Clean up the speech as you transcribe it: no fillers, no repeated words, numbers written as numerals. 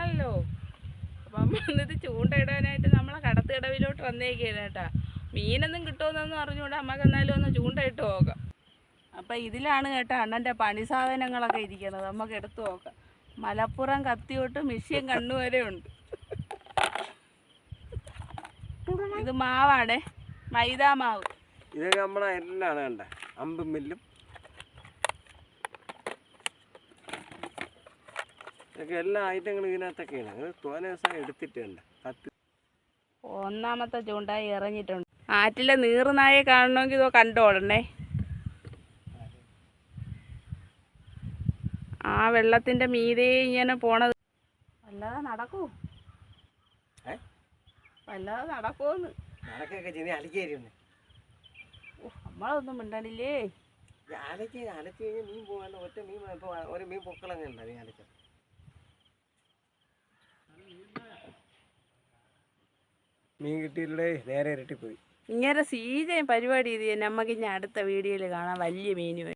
കിട്ടുന്നില്ലല്ലോ. അപ്പം അമ്മ എന്നിട്ട് ചൂണ്ടയിടാനായിട്ട് നമ്മളെ കടത്തുകടവിലോട്ട് വന്നേക്കാണ് കേട്ടാ. മീനൊന്നും കിട്ടുമെന്നൊന്നും അറിഞ്ഞുകൂടാ. നമുക്ക് എന്നാലും ഒന്ന് ചൂണ്ടയിട്ട് നോക്കാം. അപ്പം ഇതിലാണ് കേട്ടോ അണ്ണൻ്റെ പണി സാധനങ്ങളൊക്കെ ഇരിക്കുന്നത്. നമുക്ക് എടുത്തു നോക്കാം. മലപ്പുറം കത്തിയോട്ട് മിഷ്യൻ കണ്ണുവരെ ഉണ്ട്. ഇത് മാവാണേ, മൈദാ മാവ്. ഇതൊക്കെ നമ്മളെ എല്ലാം കണ്ട അമ്പും മില്ലും ഇതൊക്കെ എല്ലാ ഐറ്റങ്ങളും ഇതിനകത്തൊക്കെയാണ്. തോനെ ദിവസം എടുത്തിട്ടുണ്ട്. ഒന്നാമത്തെ ചൂണ്ടായി ഇറങ്ങിയിട്ടുണ്ട്. ആറ്റിലെ നീറുനായെ കാണണമെങ്കിൽ ഇതോ കണ്ടോളണേ. ആ വെള്ളത്തിൻ്റെ മീതെ ഇങ്ങനെ പോണത് വല്ലാതെ നടക്കൂ, വല്ലാതെ നടക്കുമെന്ന്. നമ്മളൊന്നും മിണ്ടണില്ലേ. മീൻ പോകാൻ ഒറ്റ മീൻ ഒരു മീൻ പൊക്കളങ്ങണ്ട. നീ അലക്ക മീൻ കിട്ടിയില്ലേ, നേരെ ഇരട്ടിപ്പോയി. ഇങ്ങനെ സീജയും പരിപാടി ഇത് നമുക്ക് ഇനി അടുത്ത വീഡിയോയിൽ കാണാം. വലിയ മീനുമായി.